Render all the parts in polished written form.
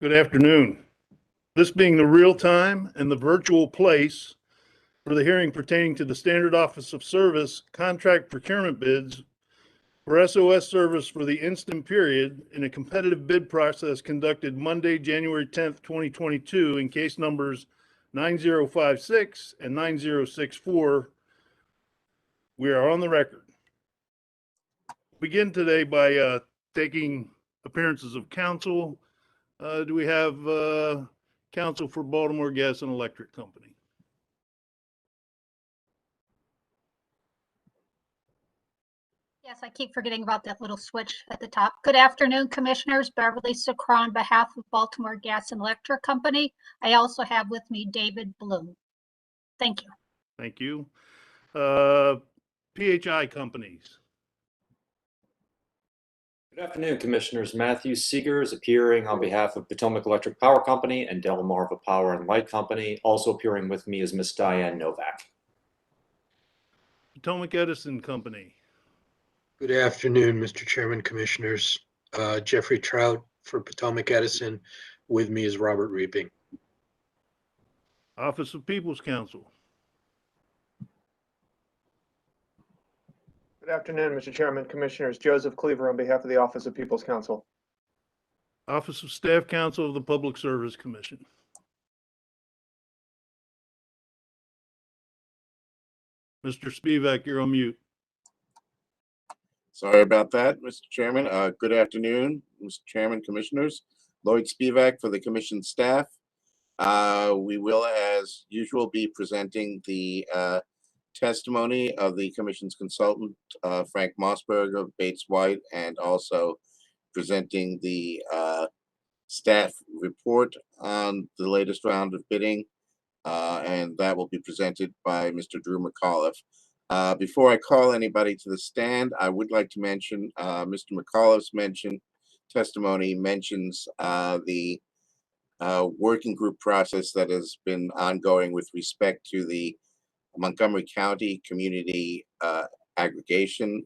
Good afternoon. This being the real time and the virtual place for the hearing pertaining to the Standard Office of Service contract procurement bids for SOS service for the instant period in a competitive bid process conducted Monday, January 10th, 2022 in case numbers 9056 and 9064. We are on the record. Begin today by taking appearances of counsel. Do we have counsel for Baltimore Gas and Electric Company? Yes, I keep forgetting about that little switch at the top. Good afternoon, Commissioners. Beverly Sacra on behalf of Baltimore Gas and Electric Company. I also have with me David Bloom. Thank you. Thank you. PHI companies. Good afternoon, Commissioners. Matthew Seeger is appearing on behalf of Potomac Electric Power Company and Delmarva Power and Light Company. Also appearing with me is Ms. Diane Novak. Potomac Edison Company. Good afternoon, Mr. Chairman, Commissioners. Jeffrey Trout for Potomac Edison. With me is Robert Reaping. Office of People's Counsel. Good afternoon, Mr. Chairman, Commissioners. Joseph Cleaver on behalf of the Office of People's Counsel. Office of Staff Counsel of the Public Service Commission. Mr. Spivak, you're on mute. Sorry about that, Mr. Chairman. Good afternoon, Mr. Chairman, Commissioners. Lloyd Spivak for the Commission staff. We will, as usual, be presenting the testimony of the Commission's consultant, Frank Mossberg of Bates White, and also presenting the staff report on the latest round of bidding, and that will be presented by Mr. Drew McAuliffe. Before I call anybody to the stand, I would like to mention Mr. McAuliffe's testimony mentions the working group process that has been ongoing with respect to the Montgomery County Community Aggregation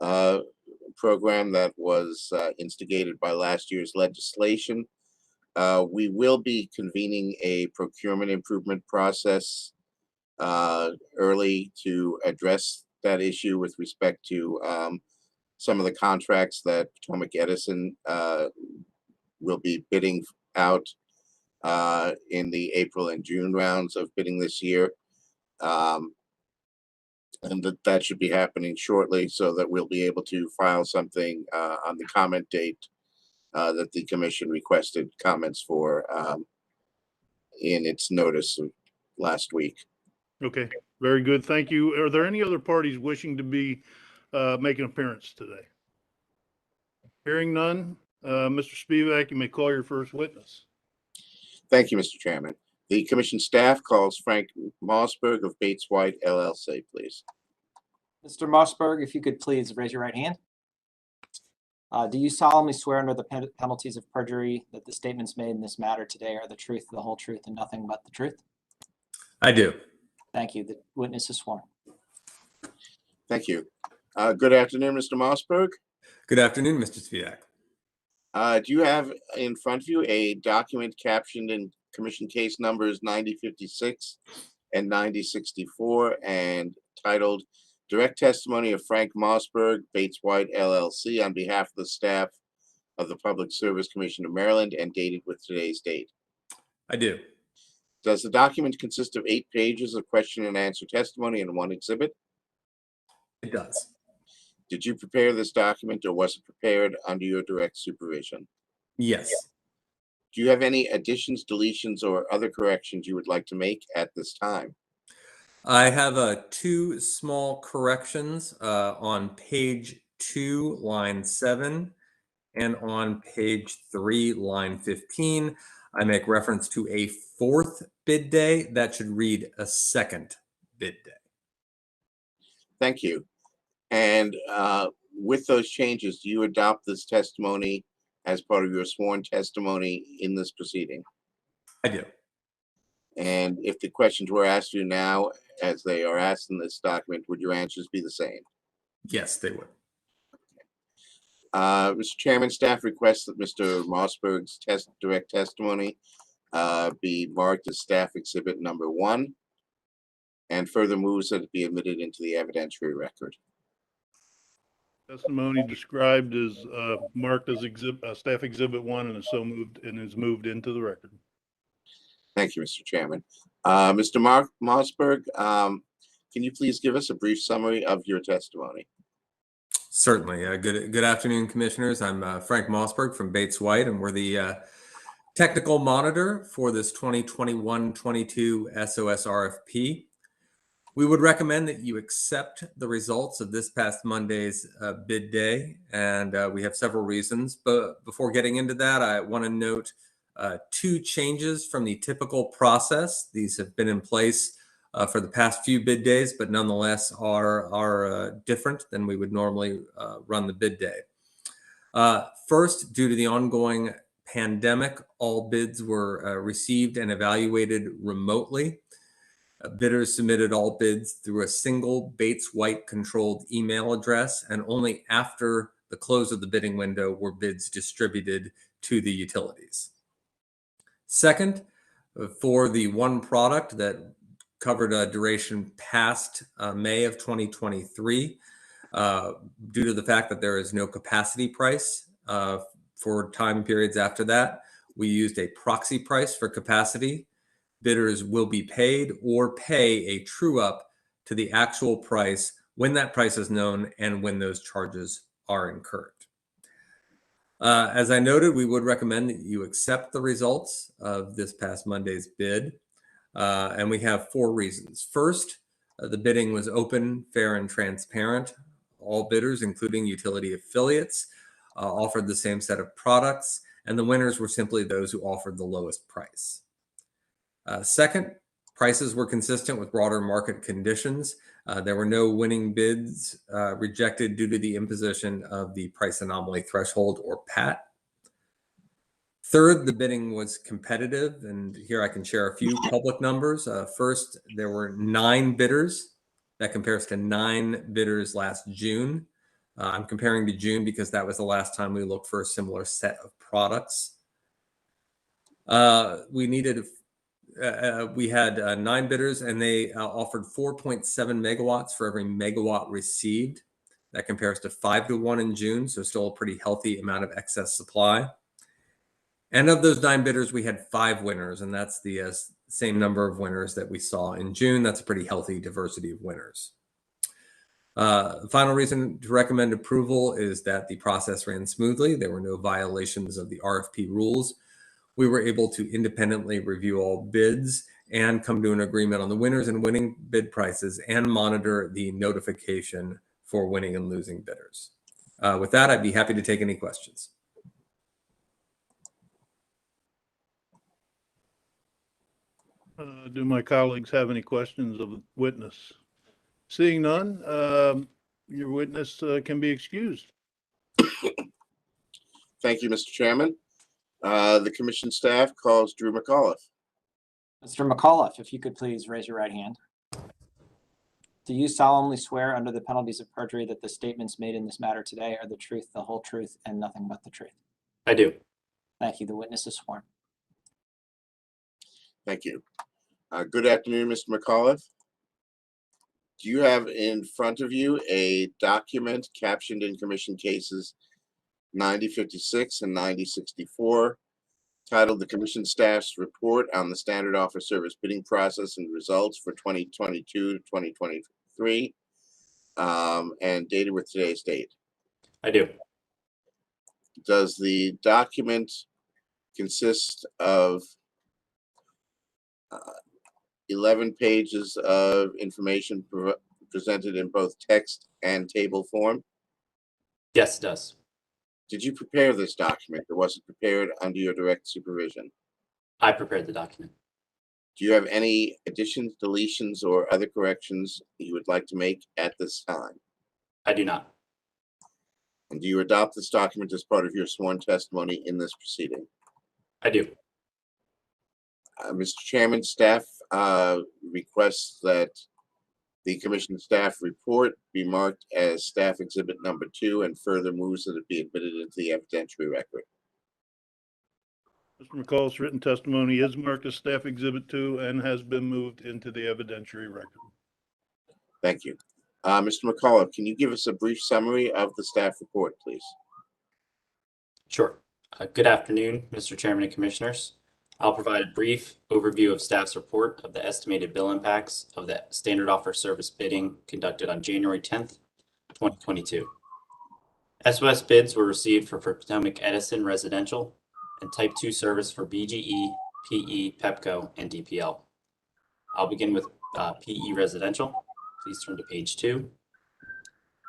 program that was instigated by last year's legislation. We will be convening a procurement improvement process early to address that issue with respect to some of the contracts that Potomac Edison will be bidding out in the April and June rounds of bidding this year. And that should be happening shortly so that we'll be able to file something on the comment date that the Commission requested comments for in its notice of last week. Okay, very good. Thank you. Are there any other parties wishing to be make an appearance today? Hearing none, Mr. Spivak, you may call your first witness. Thank you, Mr. Chairman. The Commission staff calls Frank Mossberg of Bates White, LLC, please. Mr. Mossberg, if you could please raise your right hand. Do you solemnly swear under the penalties of perjury that the statements made in this matter today are the truth, the whole truth, and nothing but the truth? I do. Thank you. The witness is sworn. Thank you. Good afternoon, Mr. Mossberg. Good afternoon, Mr. Sviak. Do you have in front of you a document captioned in Commission case numbers 9056 and 9064 and titled Direct Testimony of Frank Mossberg, Bates White, LLC, on behalf of the staff of the Public Service Commission of Maryland and dated with today's date? I do. Does the document consist of 8 pages of question and answer testimony and 1 exhibit? It does. Did you prepare this document or was it prepared under your direct supervision? Yes. Do you have any additions, deletions, or other corrections you would like to make at this time? I have 2 small corrections on page 2, line 7, and on page 3, line 15. I make reference to a 4th bid day. That should read a 2nd bid day. Thank you. And with those changes, do you adopt this testimony as part of your sworn testimony in this proceeding? I do. And if the questions were asked you now, as they are asked in this document, would your answers be the same? Yes, they would. Mr. Chairman, staff requests that Mr. Mossberg's direct testimony be marked as staff exhibit number 1, and further moves that it be admitted into the evidentiary record. Testimony described as marked as staff exhibit 1 and is so moved and is moved into the record. Thank you, Mr. Chairman. Mr. Mossberg, can you please give us a brief summary of your testimony? Certainly. Good afternoon, commissioners. I'm Frank Mossberg from Bates White, and we're the technical monitor for this 2021-22 SOS RFP. We would recommend that you accept the results of this past Monday's bid day, and we have several reasons. But before getting into that, I want to note 2 changes from the typical process. These have been in place for the past few bid days, but nonetheless are different than we would normally run the bid day. First, due to the ongoing pandemic, all bids were received and evaluated remotely. Bidders submitted all bids through a single Bates White controlled email address, and only after the close of the bidding window were bids distributed to the utilities. Second, for the one product that covered a duration past May of 2023, due to the fact that there is no capacity price for time periods after that, we used a proxy price for capacity. Bidders will be paid or pay a true up to the actual price when that price is known and when those charges are incurred. As I noted, we would recommend that you accept the results of this past Monday's bid. And we have 4 reasons. First, the bidding was open, fair, and transparent. All bidders, including utility affiliates, offered the same set of products, and the winners were simply those who offered the lowest price. Second, prices were consistent with broader market conditions. There were no winning bids rejected due to the imposition of the price anomaly threshold, or PAT. Third, the bidding was competitive, and here I can share a few public numbers. First, there were 9 bidders. That compares to 9 bidders last June. I'm comparing to June because that was the last time we looked for a similar set of products. We had 9 bidders, and they offered 4.7 megawatts for every megawatt received. That compares to 5-to-1 in June, so still a pretty healthy amount of excess supply. And of those 9 bidders, we had 5 winners, and that's the same number of winners that we saw in June. That's a pretty healthy diversity of winners. The final reason to recommend approval is that the process ran smoothly. There were no violations of the RFP rules. We were able to independently review all bids and come to an agreement on the winners and winning bid prices and monitor the notification for winning and losing bidders. With that, I'd be happy to take any questions. Do my colleagues have any questions of the witness? Seeing none, your witness can be excused. Thank you, Mr. Chairman. The commission staff calls Drew McAuliffe. Mr. McAuliffe, if you could please raise your right hand. Do you solemnly swear under the penalties of perjury that the statements made in this matter today are the truth, the whole truth, and nothing but the truth? I do. Thank you. The witness is sworn. Thank you. Good afternoon, Mr. McAuliffe. Do you have in front of you a document captioned in Commission Cases 9056 and 9064 titled "The Commission Staff's Report on the Standard Offer Service Bidding Process and Results for 2022 to 2023 and dated with today's date"? I do. Does the document consist of 11 pages of information presented in both text and table form? Yes, it does. Did you prepare this document, or was it prepared under your direct supervision? I prepared the document. Do you have any additions, deletions, or other corrections that you would like to make at this time? I do not. And do you adopt this document as part of your sworn testimony in this proceeding? I do. Mr. Chairman, staff requests that the commission staff report be marked as staff exhibit number 2 and further moves that it be admitted into the evidentiary record. Mr. McCall's written testimony is marked as staff exhibit 2 and has been moved into the evidentiary record. Thank you. Mr. McCullough, can you give us a brief summary of the staff report, please? Sure. Good afternoon, Mr. Chairman and Commissioners. I'll provide a brief overview of staff's report of the estimated bill impacts of the standard offer service bidding conducted on January 10th, 2022. SOS bids were received for Potomac Edison Residential and Type 2 service for BGE, PE, PEPCO, and DPL. I'll begin with PE Residential. Please turn to page 2.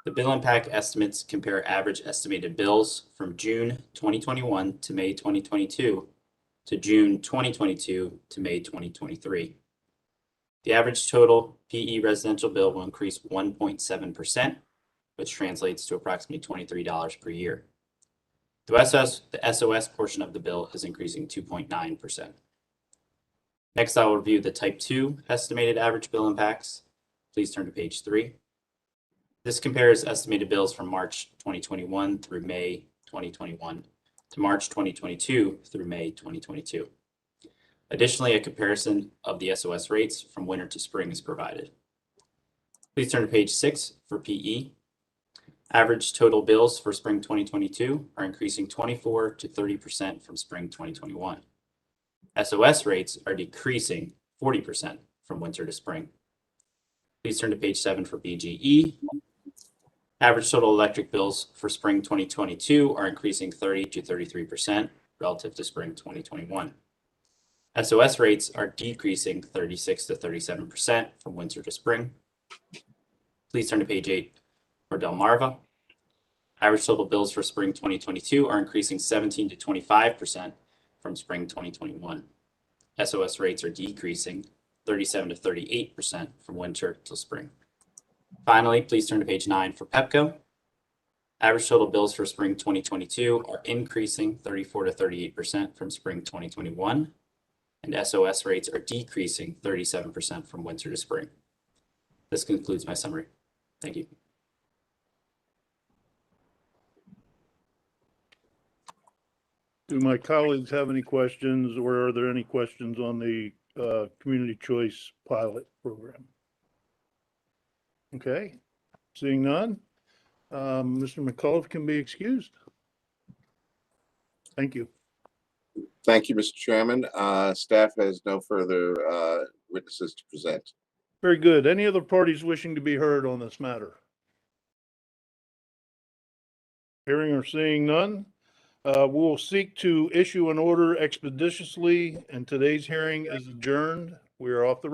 The bill impact estimates compare average estimated bills from June 2021 to May 2022 to June 2022 to May 2023. The average total PE residential bill will increase 1.7%, which translates to approximately $23 per year. The SOS portion of the bill is increasing 2.9%. Next, I will review the Type 2 estimated average bill impacts. Please turn to page 3. This compares estimated bills from March 2021 through May 2021 to March 2022 through May 2022. Additionally, a comparison of the SOS rates from winter to spring is provided. Please turn to page 6 for PE. Average total bills for spring 2022 are increasing 24 to 30% from spring 2021. SOS rates are decreasing 40% from winter to spring. Please turn to page 7 for BGE. Average total electric bills for spring 2022 are increasing 30 to 33% relative to spring 2021. SOS rates are decreasing 36 to 37% from winter to spring. Please turn to page 8 for Delmarva. Average total bills for spring 2022 are increasing 17 to 25% from spring 2021. SOS rates are decreasing 37 to 38% from winter till spring. Finally, please turn to page 9 for PEPCO. Average total bills for spring 2022 are increasing 34 to 38% from spring 2021, and SOS rates are decreasing 37% from winter to spring. This concludes my summary. Thank you. Do my colleagues have any questions, or are there any questions on the community choice pilot program? Okay, seeing none, Mr. McCullough can be excused. Thank you. Thank you, Mr. Chairman. Staff has no further witnesses to present. Very good. Any other parties wishing to be heard on this matter? Hearing or seeing none, we will seek to issue an order expeditiously, and today's hearing is adjourned. We are off the